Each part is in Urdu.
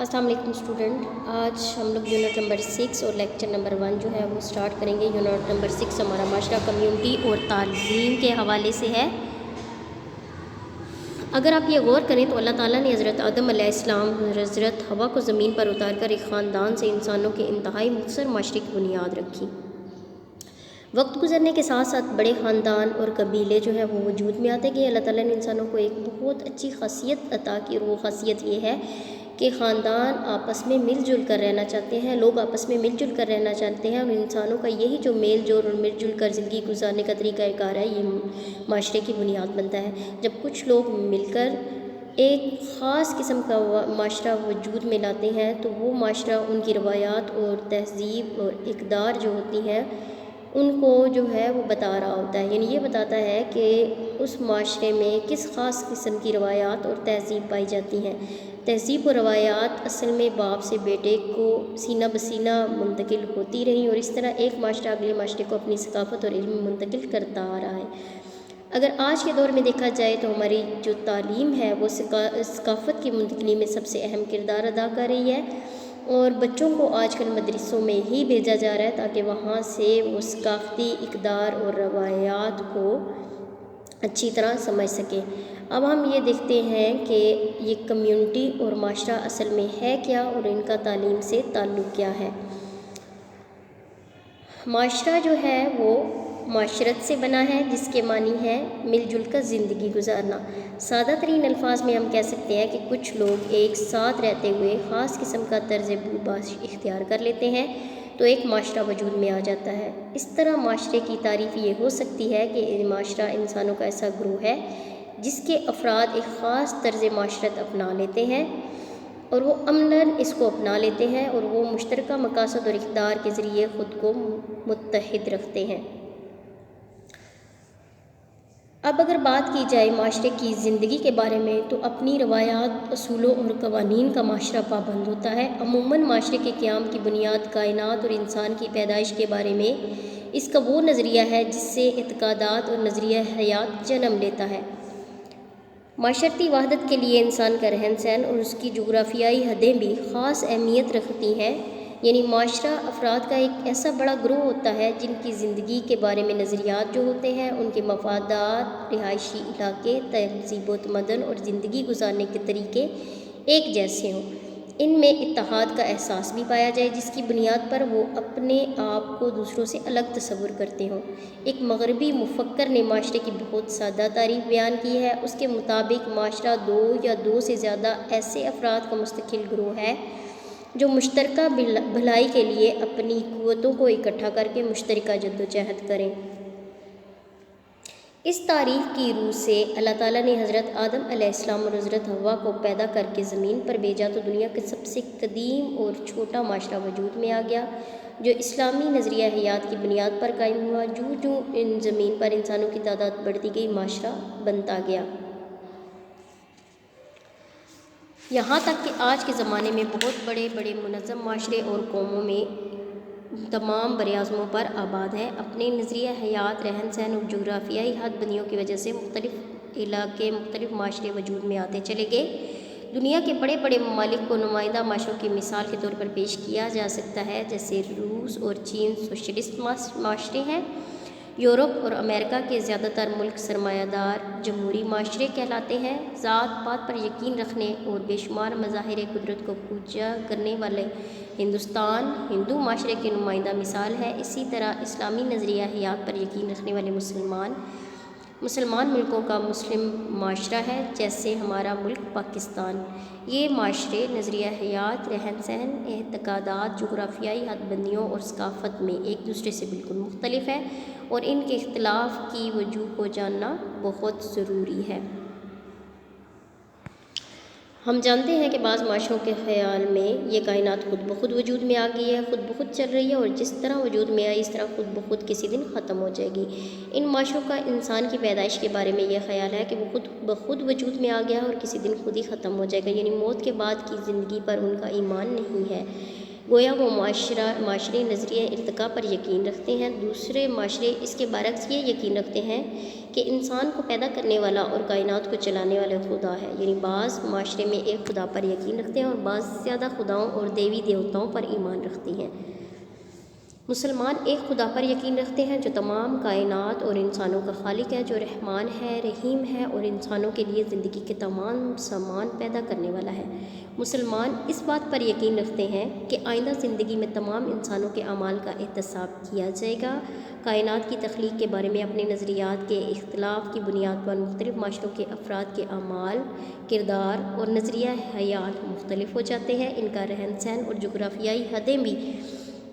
السلام علیکم اسٹوڈنٹ، آج ہم لوگ یونٹ نمبر 6 اور لیکچر نمبر 1 جو ہے وہ سٹارٹ کریں گے۔ یونٹ نمبر 6 ہمارا معاشرہ، کمیونٹی اور تعلیم کے حوالے سے ہے۔ اگر آپ یہ غور کریں تو اللہ تعالیٰ نے حضرت آدم علیہ السلام اور حضرت حوا کو زمین پر اتار کر ایک خاندان سے انسانوں کے انتہائی مختصر معاشرے کی بنیاد رکھی۔ وقت گزرنے کے ساتھ ساتھ بڑے خاندان اور قبیلے جو ہے وہ وجود میں آتے گئے۔ اللہ تعالیٰ نے انسانوں کو ایک بہت اچھی خاصیت عطا کی، اور وہ خاصیت یہ ہے کہ خاندان آپس میں مل جل کر رہنا چاہتے ہیں، لوگ آپس میں مل جل کر رہنا چاہتے ہیں، اور انسانوں کا یہی جو میل جول اور مل جل کر زندگی گزارنے کا طریقہ کار ہے، یہ معاشرے کی بنیاد بنتا ہے۔ جب کچھ لوگ مل کر ایک خاص قسم کا معاشرہ وجود میں لاتے ہیں تو وہ معاشرہ ان کی روایات اور تہذیب اور اقدار جو ہوتی ہیں ان کو جو ہے وہ بتا رہا ہوتا ہے، یعنی یہ بتاتا ہے کہ اس معاشرے میں کس خاص قسم کی روایات اور تہذیب پائی جاتی ہیں۔ تہذیب و روایات اصل میں باپ سے بیٹے کو سینہ بسینہ منتقل ہوتی رہیں، اور اس طرح ایک معاشرہ اگلے معاشرے کو اپنی ثقافت اور علم منتقل کرتا آ رہا ہے۔ اگر آج کے دور میں دیکھا جائے تو ہماری جو تعلیم ہے وہ ثقافت کی منتقلی میں سب سے اہم کردار ادا کر رہی ہے، اور بچوں کو آج کل مدرسوں میں ہی بھیجا جا رہا ہے تاکہ وہاں سے وہ ثقافتی اقدار اور روایات کو اچھی طرح سمجھ سکیں۔ اب ہم یہ دیکھتے ہیں کہ یہ کمیونٹی اور معاشرہ اصل میں ہے کیا، اور ان کا تعلیم سے تعلق کیا ہے۔ معاشرہ جو ہے وہ معاشرت سے بنا ہے، جس کے معنی ہے مل جل کر زندگی گزارنا۔ سادہ ترین الفاظ میں ہم کہہ سکتے ہیں کہ کچھ لوگ ایک ساتھ رہتے ہوئے خاص قسم کا طرز بوباش اختیار کر لیتے ہیں تو ایک معاشرہ وجود میں آ جاتا ہے۔ اس طرح معاشرے کی تعریف یہ ہو سکتی ہے کہ معاشرہ انسانوں کا ایسا گروہ ہے جس کے افراد ایک خاص طرز معاشرت اپنا لیتے ہیں، اور وہ عملاً اس کو اپنا لیتے ہیں، اور وہ مشترکہ مقاصد اور اقدار کے ذریعے خود کو متحد رکھتے ہیں۔ اب اگر بات کی جائے معاشرے کی زندگی کے بارے میں تو اپنی روایات، اصولوں اور قوانین کا معاشرہ پابند ہوتا ہے۔ عموماً معاشرے کے قیام کی بنیاد کائنات اور انسان کی پیدائش کے بارے میں اس کا وہ نظریہ ہے جس سے اعتقادات اور نظریہ حیات جنم لیتا ہے۔ معاشرتی وحدت کے لیے انسان کا رہن سہن اور اس کی جغرافیائی حدیں بھی خاص اہمیت رکھتی ہیں، یعنی معاشرہ افراد کا ایک ایسا بڑا گروہ ہوتا ہے جن کی زندگی کے بارے میں نظریات جو ہوتے ہیں، ان کے مفادات، رہائشی علاقے، تہذیب و تمدن اور زندگی گزارنے کے طریقے ایک جیسے ہوں۔ ان میں اتحاد کا احساس بھی پایا جائے جس کی بنیاد پر وہ اپنے آپ کو دوسروں سے الگ تصور کرتے ہوں۔ ایک مغربی مفکر نے معاشرے کی بہت سادہ تعریف بیان کی ہے۔ اس کے مطابق معاشرہ دو یا دو سے زیادہ ایسے افراد کا مستقل گروہ ہے جو مشترکہ بھلائی کے لیے اپنی قوتوں کو اکٹھا کر کے مشترکہ جدوجہد کریں۔ اس تعریف کی روح سے اللہ تعالیٰ نے حضرت آدم علیہ السلام اور حضرت حوا کو پیدا کر کے زمین پر بھیجا تو دنیا کا سب سے قدیم اور چھوٹا معاشرہ وجود میں آ گیا جو اسلامی نظریہ حیات کی بنیاد پر قائم ہوا۔ جو ان زمین پر انسانوں کی تعداد بڑھتی گئی، معاشرہ بنتا گیا، یہاں تک کہ آج کے زمانے میں بہت بڑے بڑے منظم معاشرے اور قوموں میں تمام براعظموں پر آباد ہے۔ اپنے نظریہ حیات، رہن سہن اور جغرافیائی حد بندیوں کی وجہ سے مختلف علاقے، مختلف معاشرے وجود میں آتے چلے گئے۔ دنیا کے بڑے بڑے ممالک کو نمائندہ معاشروں کی مثال کے طور پر پیش کیا جا سکتا ہے، جیسے روس اور چین سوشلسٹ معاشرے ہیں۔ یورپ اور امریکہ کے زیادہ تر ملک سرمایہ دار جمہوری معاشرے کہلاتے ہیں۔ ذات پات پر یقین رکھنے اور بے شمار مظاہر قدرت کو پوجا کرنے والے ہندوستان ہندو معاشرے کی نمائندہ مثال ہے۔ اسی طرح اسلامی نظریہ حیات پر یقین رکھنے والے مسلمان ملکوں کا مسلم معاشرہ ہے، جیسے ہمارا ملک پاکستان۔ یہ معاشرے نظریہ حیات، رہن سہن، اعتقادات، جغرافیائی حد بندیوں اور ثقافت میں ایک دوسرے سے بالکل مختلف ہیں، اور ان کے اختلاف کی وجوہ کو جاننا بہت ضروری ہے۔ ہم جانتے ہیں کہ بعض معاشروں کے خیال میں یہ کائنات خود بخود وجود میں آ گئی ہے، خود بخود چل رہی ہے، اور جس طرح وجود میں آئی اس طرح خود بخود کسی دن ختم ہو جائے گی۔ ان معاشروں کا انسان کی پیدائش کے بارے میں یہ خیال ہے کہ وہ خود بخود وجود میں آ گیا اور کسی دن خود ہی ختم ہو جائے گا، یعنی موت کے بعد کی زندگی پر ان کا ایمان نہیں ہے۔ گویا وہ معاشرے نظریہ ارتقاء پر یقین رکھتے ہیں، دوسرے معاشرے اس کے برعکس یہ یقین رکھتے ہیں کہ انسان کو پیدا کرنے والا اور کائنات کو چلانے والا خدا ہے۔ یعنی بعض معاشرے میں ایک خدا پر یقین رکھتے ہیں اور بعض زیادہ خداؤں اور دیوی دیوتاؤں پر ایمان رکھتے ہیں۔ مسلمان ایک خدا پر یقین رکھتے ہیں جو تمام کائنات اور انسانوں کا خالق ہے، جو رحمان ہے، رحیم ہے اور انسانوں کے لیے زندگی کے تمام سامان پیدا کرنے والا ہے۔ مسلمان اس بات پر یقین رکھتے ہیں کہ آئندہ زندگی میں تمام انسانوں کے اعمال کا احتساب کیا جائے گا۔ کائنات کی تخلیق کے بارے میں اپنے نظریات کے اختلاف کی بنیاد پر مختلف معاشروں کے افراد کے اعمال، کردار اور نظریہ حیات مختلف ہو جاتے ہیں۔ ان کا رہن سہن اور جغرافیائی حدیں بھی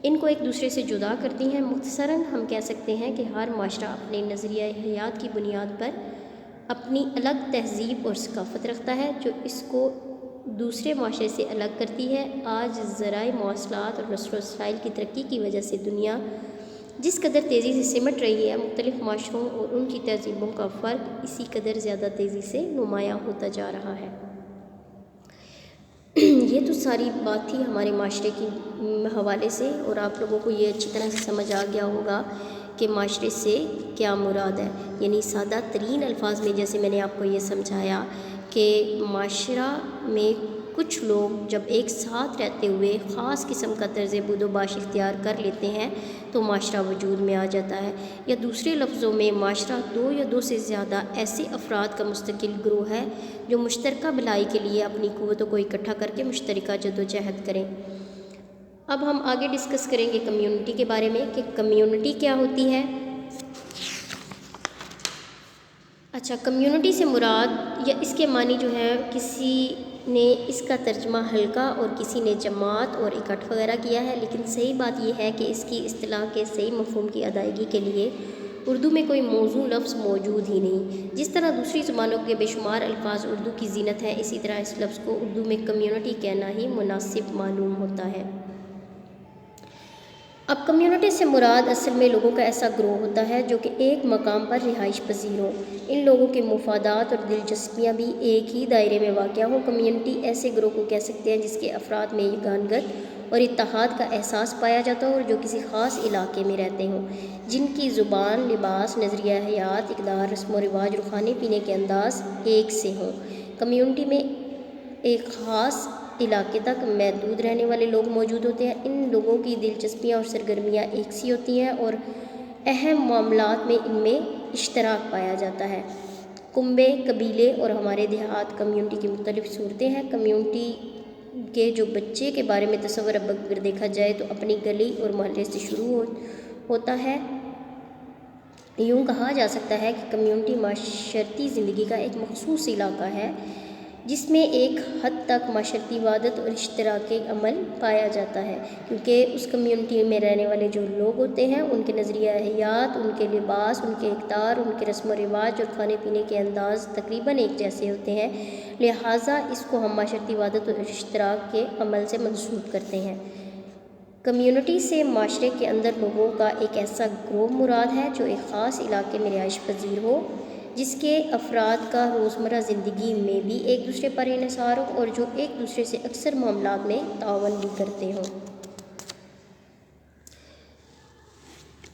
ان کو ایک دوسرے سے جدا کرتی ہیں۔ مختصراً ہم کہہ سکتے ہیں کہ ہر معاشرہ اپنے نظریہ حیات کی بنیاد پر اپنی الگ تہذیب اور ثقافت رکھتا ہے جو اس کو دوسرے معاشرے سے الگ کرتی ہے۔ آج ذرائع مواصلات اور نشر و رسائی کی ترقی کی وجہ سے دنیا جس قدر تیزی سے سمٹ رہی ہے، مختلف معاشروں اور ان کی تہذیبوں کا فرق اسی قدر زیادہ تیزی سے نمایاں ہوتا جا رہا ہے۔ یہ تو ساری بات تھی ہمارے معاشرے کی حوالے سے، اور آپ لوگوں کو یہ اچھی طرح سے سمجھ آ گیا ہوگا کہ معاشرے سے کیا مراد ہے۔ یعنی سادہ ترین الفاظ میں جیسے میں نے آپ کو یہ سمجھایا کہ معاشرہ میں کچھ لوگ جب ایک ساتھ رہتے ہوئے خاص قسم کا طرز بود و باش اختیار کر لیتے ہیں تو معاشرہ وجود میں آ جاتا ہے، یا دوسرے لفظوں میں معاشرہ دو یا دو سے زیادہ ایسے افراد کا مستقل گروہ ہے جو مشترکہ بھلائی کے لیے اپنی قوتوں کو اکٹھا کر کے مشترکہ جدوجہد کریں۔ اب ہم آگے ڈسکس کریں گے کمیونٹی کے بارے میں کہ کمیونٹی کیا ہوتی ہے۔ اچھا، کمیونٹی سے مراد یا اس کے معنی جو ہے، کسی نے اس کا ترجمہ حلقہ اور کسی نے جماعت اور اکٹھ وغیرہ کیا ہے، لیکن صحیح بات یہ ہے کہ اس کی اصطلاح کے صحیح مفہوم کی ادائیگی کے لیے اردو میں کوئی موزوں لفظ موجود ہی نہیں۔ جس طرح دوسری زبانوں کے بے شمار الفاظ اردو کی زینت ہیں، اسی طرح اس لفظ کو اردو میں کمیونٹی کہنا ہی مناسب معلوم ہوتا ہے۔ اب کمیونٹی سے مراد اصل میں لوگوں کا ایسا گروہ ہوتا ہے جو کہ ایک مقام پر رہائش پذیر ہو، ان لوگوں کے مفادات اور دلچسپیاں بھی ایک ہی دائرے میں واقع ہوں۔ کمیونٹی ایسے گروہ کو کہہ سکتے ہیں جس کے افراد میں یگانگت اور اتحاد کا احساس پایا جاتا ہو اور جو کسی خاص علاقے میں رہتے ہوں، جن کی زبان، لباس، نظریہ حیات، اقدار، رسم و رواج اور کھانے پینے کے انداز ایک سے ہوں۔ کمیونٹی میں ایک خاص علاقے تک محدود رہنے والے لوگ موجود ہوتے ہیں۔ ان لوگوں کی دلچسپیاں اور سرگرمیاں ایک سی ہوتی ہیں اور اہم معاملات میں ان میں اشتراک پایا جاتا ہے۔ کنبے، قبیلے اور ہمارے دیہات کمیونٹی کی مختلف صورتیں ہیں۔ کمیونٹی کے جو بچے کے بارے میں تصور اب اگر دیکھا جائے تو اپنی گلی اور محلے سے شروع ہوتا ہے۔ یوں کہا جا سکتا ہے کہ کمیونٹی معاشرتی زندگی کا ایک مخصوص علاقہ ہے جس میں ایک حد تک معاشرتی وحدت اور اشتراکی عمل پایا جاتا ہے، کیونکہ اس کمیونٹی میں رہنے والے جو لوگ ہوتے ہیں ان کے نظریہ حیات، ان کے لباس، ان کے اقدار، ان کے رسم و رواج اور کھانے پینے کے انداز تقریباً ایک جیسے ہوتے ہیں، لہٰذا اس کو ہم معاشرتی وحدت اور اشتراک کے عمل سے منسوب کرتے ہیں۔ کمیونٹی سے معاشرے کے اندر لوگوں کا ایک ایسا گروہ مراد ہے جو ایک خاص علاقے میں رہائش پذیر ہو، جس کے افراد کا روزمرہ زندگی میں بھی ایک دوسرے پر انحصار ہو اور جو ایک دوسرے سے اکثر معاملات میں تعاون بھی کرتے ہوں۔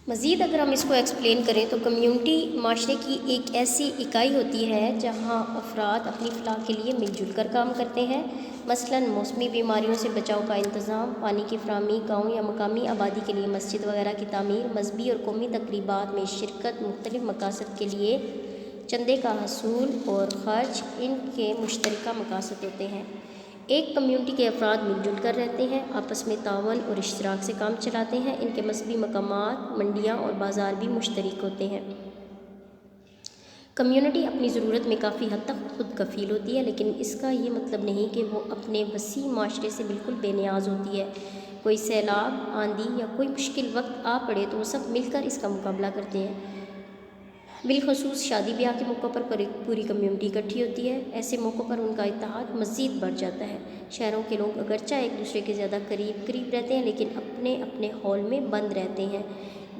مزید اگر ہم اس کو ایکسپلین کریں تو کمیونٹی معاشرے کی ایک ایسی اکائی ہوتی ہے جہاں افراد اپنی فلاح کے لیے مل جل کر کام کرتے ہیں، مثلاً موسمی بیماریوں سے بچاؤ کا انتظام، پانی کی فراہمی، گاؤں یا مقامی آبادی کے لیے مسجد وغیرہ کی تعمیر، مذہبی اور قومی تقریبات میں شرکت، مختلف مقاصد کے لیے چندے کا حصول اور خرچ ان کے مشترکہ مقاصد ہوتے ہیں۔ ایک کمیونٹی کے افراد مل جل کر رہتے ہیں، آپس میں تعاون اور اشتراک سے کام چلاتے ہیں، ان کے مذہبی مقامات، منڈیاں اور بازار بھی مشترک ہوتے ہیں۔ کمیونٹی اپنی ضرورت میں کافی حد تک خود کفیل ہوتی ہے، لیکن اس کا یہ مطلب نہیں کہ وہ اپنے وسیع معاشرے سے بالکل بے نیاز ہوتی ہے۔ کوئی سیلاب، آندھی یا کوئی مشکل وقت آ پڑے تو وہ سب مل کر اس کا مقابلہ کرتے ہیں۔ بالخصوص شادی بیاہ کے موقع پر پوری کمیونٹی اکٹھی ہوتی ہے، ایسے موقعوں پر ان کا اتحاد مزید بڑھ جاتا ہے۔ شہروں کے لوگ اگرچہ ایک دوسرے کے زیادہ قریب رہتے ہیں لیکن اپنے اپنے ہال میں بند رہتے ہیں،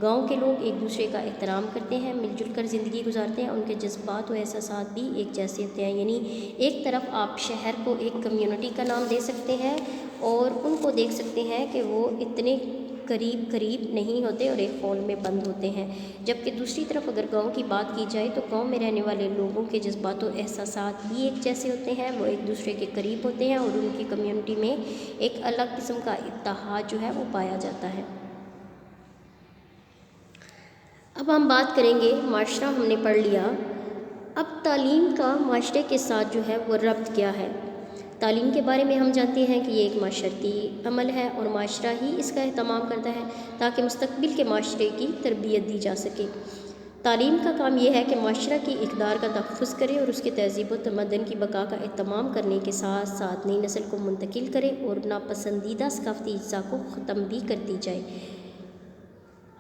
گاؤں کے لوگ ایک دوسرے کا احترام کرتے ہیں، مل جل کر زندگی گزارتے ہیں، ان کے جذبات و احساسات بھی ایک جیسے ہوتے ہیں۔ یعنی ایک طرف آپ شہر کو ایک کمیونٹی کا نام دے سکتے ہیں اور ان کو دیکھ سکتے ہیں کہ وہ اتنے قریب نہیں ہوتے اور ایک خول میں بند ہوتے ہیں، جبکہ دوسری طرف اگر گاؤں کی بات کی جائے تو گاؤں میں رہنے والے لوگوں کے جذبات و احساسات بھی ایک جیسے ہوتے ہیں، وہ ایک دوسرے کے قریب ہوتے ہیں اور ان کی کمیونٹی میں ایک الگ قسم کا اتحاد جو ہے وہ پایا جاتا ہے۔ اب ہم بات کریں گے، معاشرہ ہم نے پڑھ لیا، اب تعلیم کا معاشرے کے ساتھ جو ہے وہ ربط کیا ہے۔ تعلیم کے بارے میں ہم جانتے ہیں کہ یہ ایک معاشرتی عمل ہے اور معاشرہ ہی اس کا اہتمام کرتا ہے تاکہ مستقبل کے معاشرے کی تربیت دی جا سکے۔ تعلیم کا کام یہ ہے کہ معاشرہ کی اقدار کا تحفظ کرے اور اس کے تہذیب و تمدن کی بقا کا اہتمام کرنے کے ساتھ ساتھ نئی نسل کو منتقل کرے اور ناپسندیدہ ثقافتی اجزاء کو ختم بھی کر دی جائے۔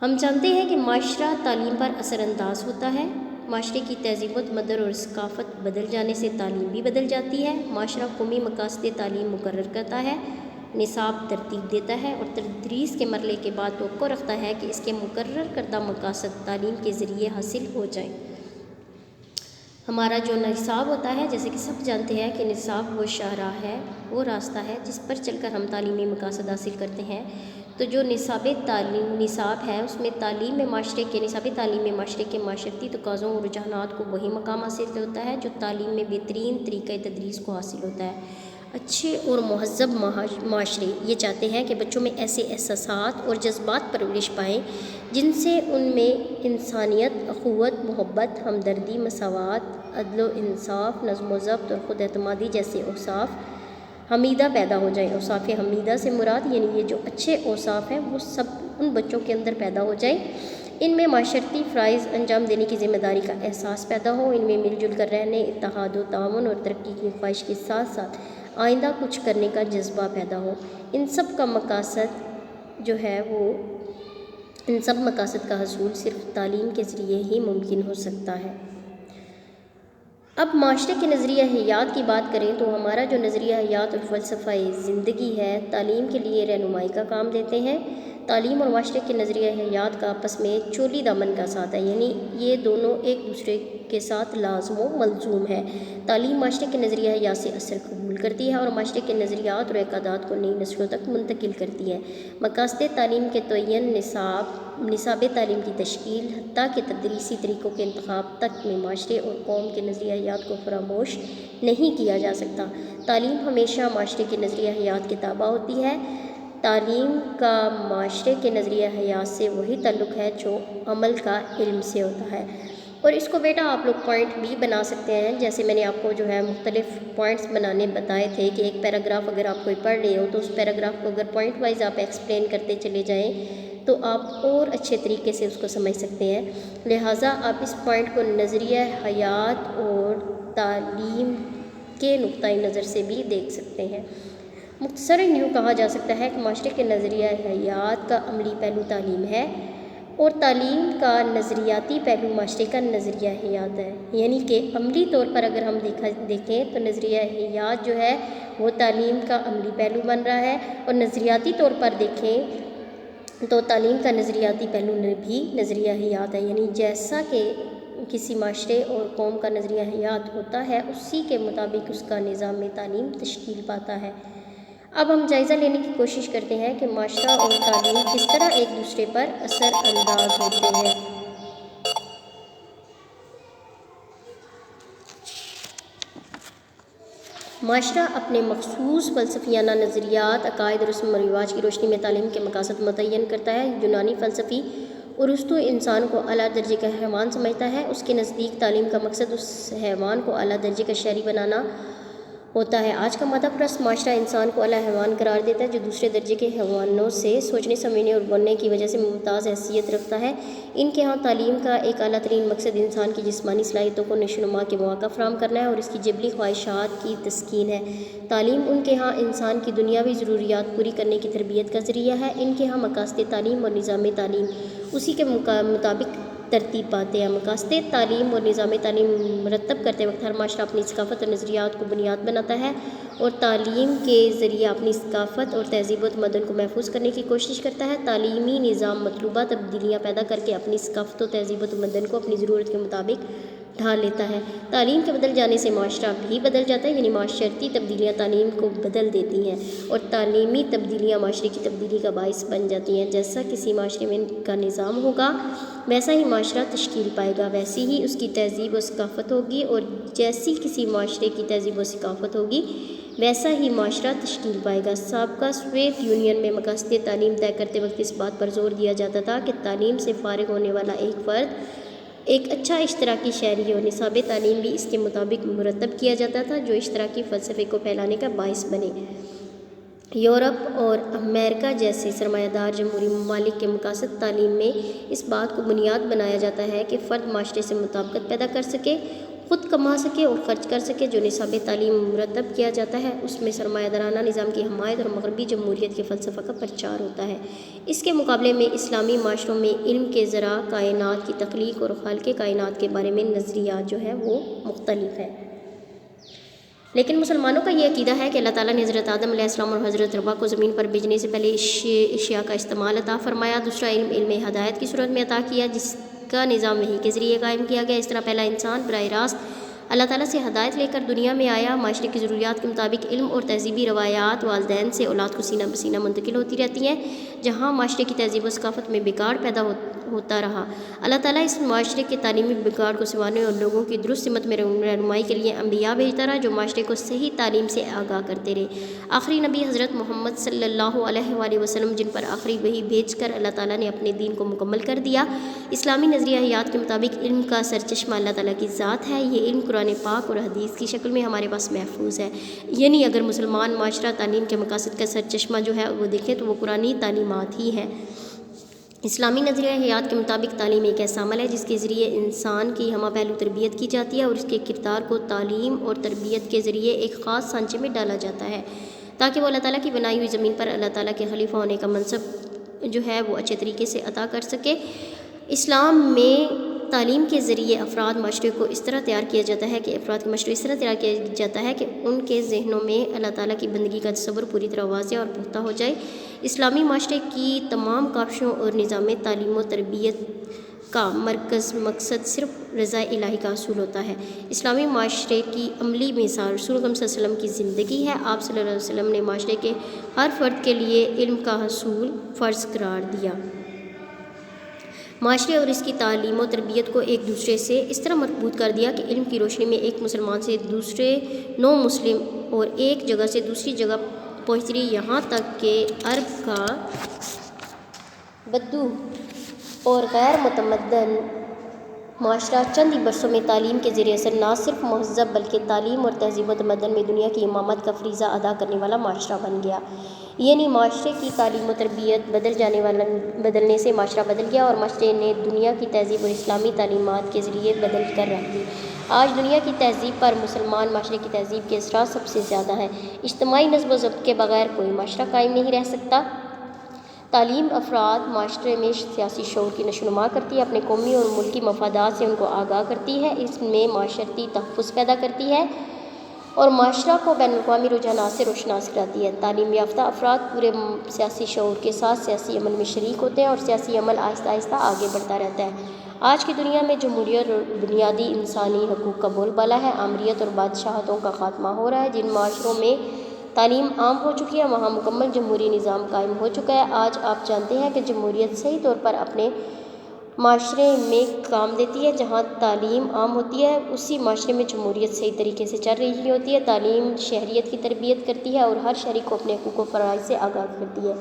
ہم جانتے ہیں کہ معاشرہ تعلیم پر اثر انداز ہوتا ہے۔ معاشرے کی تہذیب و تمدن اور ثقافت بدل جانے سے تعلیم بھی بدل جاتی ہے۔ معاشرہ قومی مقاصد تعلیم مقرر کرتا ہے، نصاب ترتیب دیتا ہے اور تدریس کے مرحلے کے بعد توقع رکھتا ہے کہ اس کے مقرر کردہ مقاصد تعلیم کے ذریعے حاصل ہو جائیں۔ ہمارا جو نصاب ہوتا ہے، جیسے کہ سب جانتے ہیں کہ نصاب وہ شاہراہ ہے، وہ راستہ ہے جس پر چل کر ہم تعلیمی مقاصد حاصل کرتے ہیں۔ تو جو نصاب ہے اس میں نصاب تعلیم میں معاشرے کے معاشرتی تقاضوں اور رجحانات کو وہی مقام حاصل ہوتا ہے جو تعلیم میں بہترین طریقہ تدریس کو حاصل ہوتا ہے۔ اچھے اور مہذب معاشرے یہ چاہتے ہیں کہ بچوں میں ایسے احساسات اور جذبات پرورش پائیں جن سے ان میں انسانیت، اخوت، محبت، ہمدردی، مساوات، عدل و انصاف، نظم و ضبط اور خود اعتمادی جیسے اوصاف حمیدہ پیدا ہو جائیں۔ اوصاف حمیدہ سے مراد یعنی یہ جو اچھے اوصاف ہیں وہ سب ان بچوں کے اندر پیدا ہو جائیں۔ ان میں معاشرتی فرائض انجام دینے کی ذمہ داری کا احساس پیدا ہو، ان میں مل جل کر رہنے، اتحاد و تعاون اور ترقی کی خواہش کے ساتھ ساتھ آئندہ کچھ کرنے کا جذبہ پیدا ہو۔ ان سب مقاصد کا حصول صرف تعلیم کے ذریعے ہی ممکن ہو سکتا ہے۔ اب معاشرے کے نظریہ حیات کی بات کریں تو ہمارا جو نظریہ حیات اور فلسفہ زندگی ہے تعلیم کے لیے رہنمائی کا کام دیتے ہیں۔ تعلیم اور معاشرے کے نظریہ حیات کا آپس میں چولی دامن کا ساتھ ہے، یعنی یہ دونوں ایک دوسرے کے ساتھ لازم و ملزوم ہے۔ تعلیم معاشرے کے نظریہ حیات سے اثر قبول کرتی ہے اور معاشرے کے نظریات اور اعتقادات کو نئی نسلوں تک منتقل کرتی ہے۔ مقاصد تعلیم کے تعین، نصاب تعلیم کی تشکیل، حتیٰ کہ تدریسی طریقوں کے انتخاب تک میں معاشرے اور قوم کے نظریہ حیات کو فراموش نہیں کیا جا سکتا۔ تعلیم ہمیشہ معاشرے کے نظریہ حیات کے تابع ہوتی ہے۔ تعلیم کا معاشرے کے نظریہ حیات سے وہی تعلق ہے جو عمل کا علم سے ہوتا ہے۔ اور اس کو بیٹا آپ لوگ پوائنٹ بھی بنا سکتے ہیں، جیسے میں نے آپ کو جو ہے مختلف پوائنٹس بنانے بتائے تھے کہ ایک پیراگراف اگر آپ کوئی پڑھ رہے ہو تو اس پیراگراف کو اگر پوائنٹ وائز آپ ایکسپلین کرتے چلے جائیں تو آپ اور اچھے طریقے سے اس کو سمجھ سکتے ہیں۔ لہٰذا آپ اس پوائنٹ کو نظریہ حیات اور تعلیم کے نقطۂ نظر سے بھی دیکھ سکتے ہیں۔ مختصراً یوں کہا جا سکتا ہے کہ معاشرے کے نظریہ حیات کا عملی پہلو تعلیم ہے اور تعلیم کا نظریاتی پہلو معاشرے کا نظریہ حیات ہے۔ یعنی کہ عملی طور پر اگر ہم دیکھیں تو نظریہ حیات جو ہے وہ تعلیم کا عملی پہلو بن رہا ہے، اور نظریاتی طور پر دیکھیں تو تعلیم کا نظریاتی پہلو بھی نظریہ حیات ہے۔ یعنی جیسا کہ کسی معاشرے اور قوم کا نظریہ حیات ہوتا ہے اسی کے مطابق اس کا نظام تعلیم تشکیل پاتا ہے۔ اب ہم جائزہ لینے کی کوشش کرتے ہیں کہ معاشرہ اور تعلیم کس طرح ایک دوسرے پر اثر انداز ہوتے ہیں۔ معاشرہ اپنے مخصوص فلسفیانہ نظریات، عقائد، رسم و رواج کی روشنی میں تعلیم کے مقاصد متعین کرتا ہے۔ یونانی فلسفی ارسطو انسان کو اعلیٰ درجے کا حیوان سمجھتا ہے۔ اس کے نزدیک تعلیم کا مقصد اس حیوان کو اعلیٰ درجے کا شہری بنانا ہوتا ہے۔ آج کا مادہ پرست معاشرہ انسان کو اعلیٰ حیوان قرار دیتا ہے جو دوسرے درجے کے حیوانوں سے سوچنے، سمجھنے اور بولنے کی وجہ سے ممتاز حیثیت رکھتا ہے۔ ان کے ہاں تعلیم کا ایک اعلیٰ ترین مقصد انسان کی جسمانی صلاحیتوں کو نشو و نما کے مواقع فراہم کرنا ہے اور اس کی جبلی خواہشات کی تسکین ہے۔ تعلیم ان کے ہاں انسان کی دنیاوی ضروریات پوری کرنے کی تربیت کا ذریعہ ہے۔ ان کے ہاں مقاصد تعلیم اور نظام تعلیم اسی کے مطابق ترتیب پاتے ہیں۔ مقاصد تعلیم اور نظام تعلیم مرتب کرتے وقت ہر معاشرہ اپنی ثقافت اور نظریات کو بنیاد بناتا ہے اور تعلیم کے ذریعے اپنی ثقافت اور تہذیب و تمدن کو محفوظ کرنے کی کوشش کرتا ہے۔ تعلیمی نظام مطلوبہ تبدیلیاں پیدا کر کے اپنی ثقافت و تہذیب و تمدن کو اپنی ضرورت کے مطابق ڈھال لیتا ہے۔ تعلیم کے بدل جانے سے معاشرہ بھی بدل جاتا ہے، یعنی معاشرتی تبدیلیاں تعلیم کو بدل دیتی ہیں اور تعلیمی تبدیلیاں معاشرے کی تبدیلی کا باعث بن جاتی ہیں۔ جیسا کسی معاشرے میں کا نظام ہوگا ویسا ہی معاشرہ تشکیل پائے گا، ویسی ہی اس کی تہذیب و ثقافت ہوگی، اور جیسی کسی معاشرے کی تہذیب و ثقافت ہوگی ویسا ہی معاشرہ تشکیل پائے گا۔ سابقہ سوویت یونین میں مقاصد تعلیم طے کرتے وقت اس بات پر زور دیا جاتا تھا کہ تعلیم سے فارغ ہونے والا ایک فرد ایک اچھا اشتراکی شہری ہو۔ نصاب تعلیم بھی اس کے مطابق مرتب کیا جاتا تھا جو اشتراکی فلسفے کو پھیلانے کا باعث بنے۔ یورپ اور امریکہ جیسے سرمایہ دار جمہوری ممالک کے مقاصد تعلیم میں اس بات کو بنیاد بنایا جاتا ہے کہ فرد معاشرے سے مطابقت پیدا کر سکے، خود کما سکے اور خرچ کر سکے۔ جو نصاب تعلیم مرتب کیا جاتا ہے اس میں سرمایہ دارانہ نظام کی حمایت اور مغربی جمہوریت کے فلسفہ کا پرچار ہوتا ہے۔ اس کے مقابلے میں اسلامی معاشروں میں علم کے ذرا کائنات کی تخلیق اور خالق کائنات کے بارے میں نظریات جو ہے وہ مختلف ہے۔ لیکن مسلمانوں کا یہ عقیدہ ہے کہ اللہ تعالیٰ نے حضرت آدم علیہ السلام اور حضرت حوا کو زمین پر بھیجنے سے پہلے اشیاء کا استعمال عطا فرمایا۔ دوسرا علم ہدایت کی صورت میں عطا کیا جس کا نظام وحی کے ذریعے قائم کیا گیا۔ اس طرح پہلا انسان براہ راست اللہ تعالیٰ سے ہدایت لے کر دنیا میں آیا۔ معاشرے کی ضروریات کے مطابق علم اور تہذیبی روایات والدین سے اولاد کو سینہ بسینہ منتقل ہوتی رہتی ہیں۔ جہاں معاشرے کی تہذیب و ثقافت میں بگاڑ پیدا ہوتا رہا، اللہ تعالیٰ اس معاشرے کے تعلیمی بگاڑ کو سنوارنے اور لوگوں کی درست سمت میں رہنمائی کے لیے انبیاء بھیجتا رہا جو معاشرے کو صحیح تعلیم سے آگاہ کرتے رہے۔ آخری نبی حضرت محمد صلی اللہ علیہ وآلہ وسلم جن پر آخری وحی بھیج کر اللہ تعالیٰ نے اپنے دین کو مکمل کر دیا۔ اسلامی نظریہ حیات کے مطابق علم کا سرچشمہ اللہ تعالیٰ کی ذات ہے۔ یہ علم قرآن پاک اور حدیث کی شکل میں ہمارے پاس محفوظ ہے، یعنی اگر مسلمان معاشرہ تعلیم کے مقاصد کا سرچشمہ جو ہے وہ دیکھیں تو وہ قرآنی تعلیمات ہی ہیں۔ اسلامی نظریہ حیات کے مطابق تعلیم ایک ایسا عمل ہے جس کے ذریعے انسان کی ہمہ پہلو تربیت کی جاتی ہے اور اس کے کردار کو تعلیم اور تربیت کے ذریعے ایک خاص سانچے میں ڈالا جاتا ہے تاکہ وہ اللہ تعالیٰ کی بنائی ہوئی زمین پر اللہ تعالیٰ کے خلیفہ ہونے کا منصب جو ہے وہ اچھے طریقے سے عطا کر سکے۔ اسلام میں تعلیم کے ذریعے افراد معاشرے کو اس طرح تیار کیا جاتا ہے کہ ان کے ذہنوں میں اللہ تعالیٰ کی بندگی کا تصور پوری طرح واضح اور پختہ ہو جائے۔ اسلامی معاشرے کی تمام کاوشوں اور نظام تعلیم و تربیت کا مرکز مقصد صرف رضا الہی کا حصول ہوتا ہے۔ اسلامی معاشرے کی عملی مثال رسول اللہ صلی اللہ علیہ وسلم کی زندگی ہے۔ آپ صلی اللہ علیہ وسلم نے معاشرے کے ہر فرد کے لیے علم کا حصول فرض قرار دیا۔ معاشرے اور اس کی تعلیم و تربیت کو ایک دوسرے سے اس طرح مربوط کر دیا کہ علم کی روشنی میں ایک مسلمان سے دوسرے نو مسلم اور ایک جگہ سے دوسری جگہ پہنچتی رہی، یہاں تک کہ عرب کا بدو اور غیر متمدن معاشرہ چند ہی برسوں میں تعلیم کے زیر اثر نہ صرف مہذب بلکہ تعلیم اور تہذیب و تمدن میں دنیا کی امامت کا فریضہ ادا کرنے والا معاشرہ بن گیا۔ یعنی معاشرے کی تعلیم و تربیت بدلنے سے معاشرہ بدل گیا اور معاشرے نے دنیا کی تہذیب اور اسلامی تعلیمات کے ذریعے بدل کر رکھ دی۔ آج دنیا کی تہذیب پر مسلمان معاشرے کی تہذیب کے اثرات سب سے زیادہ ہیں۔ اجتماعی نظم و ضبط کے بغیر کوئی معاشرہ قائم نہیں رہ سکتا۔ تعلیم افراد معاشرے میں سیاسی شعور کی نشو و نما کرتی ہے، اپنے قومی اور ملکی مفادات سے ان کو آگاہ کرتی ہے، اس میں معاشرتی تحفظ پیدا کرتی ہے اور معاشرہ کو بین الاقوامی رجحانات سے روشناس کراتی ہے۔ تعلیم یافتہ افراد پورے سیاسی شعور کے ساتھ سیاسی عمل میں شریک ہوتے ہیں اور سیاسی عمل آہستہ آہستہ آگے بڑھتا رہتا ہے۔ آج کی دنیا میں جمہوریت اور بنیادی انسانی حقوق کا بول بالا ہے۔ آمریت اور بادشاہتوں کا خاتمہ ہو رہا ہے۔ جن معاشروں میں تعلیم عام ہو چکی ہے وہاں مکمل جمہوری نظام قائم ہو چکا ہے۔ آج آپ جانتے ہیں کہ جمہوریت صحیح طور پر اپنے معاشرے میں کام دیتی ہے۔ جہاں تعلیم عام ہوتی ہے اسی معاشرے میں جمہوریت صحیح طریقے سے چل رہی ہوتی ہے۔ تعلیم شہریت کی تربیت کرتی ہے اور ہر شہری کو اپنے حقوق و فرائض سے آگاہ کرتی ہے،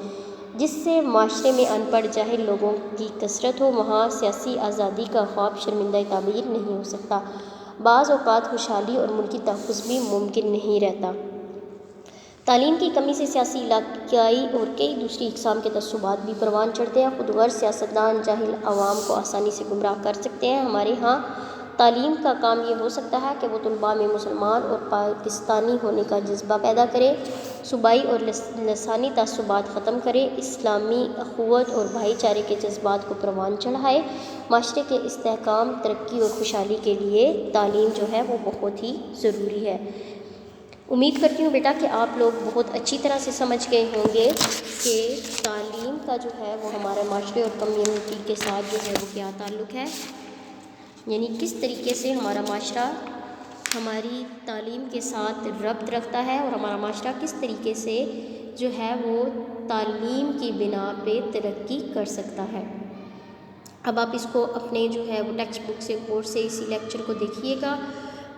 جس سے معاشرے میں ان پڑھ جاہل لوگوں کی کثرت ہو۔ وہاں سیاسی آزادی کا خواب شرمندہ تعبیر نہیں ہو سکتا۔ بعض اوقات خوشحالی اور ملکی تحفظ بھی ممکن نہیں رہتا۔ تعلیم کی کمی سے سیاسی، علاقائی اور کئی دوسری اقسام کے تعصبات بھی پروان چڑھتے ہیں۔ خود غرض سیاستدان جاہل عوام کو آسانی سے گمراہ کر سکتے ہیں۔ ہمارے ہاں تعلیم کا کام یہ ہو سکتا ہے کہ وہ طلباء میں مسلمان اور پاکستانی ہونے کا جذبہ پیدا کرے، صوبائی اور لسانی تعصبات ختم کرے، اسلامی اخوت اور بھائی چارے کے جذبات کو پروان چڑھائے۔ معاشرے کے استحکام، ترقی اور خوشحالی کے لیے تعلیم جو ہے وہ بہت ہی ضروری ہے۔ امید کرتی ہوں بیٹا کہ آپ لوگ بہت اچھی طرح سے سمجھ گئے ہوں گے کہ تعلیم کا جو ہے وہ ہمارے معاشرے اور کمیونٹی کے ساتھ جو ہے وہ کیا تعلق ہے، یعنی کس طریقے سے ہمارا معاشرہ ہماری تعلیم کے ساتھ ربط رکھتا ہے اور ہمارا معاشرہ کس طریقے سے جو ہے وہ تعلیم کی بنا پہ ترقی کر سکتا ہے۔ اب آپ اس کو اپنے جو ہے وہ ٹیکسٹ بک سے کورس سے اسی لیکچر کو دیکھیے گا،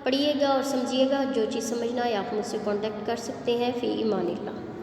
پڑھیے گا اور سمجھیے گا۔ جو چیز سمجھنا ہے آپ مجھ سے کانٹیکٹ کر سکتے ہیں۔ فی امان اللہ۔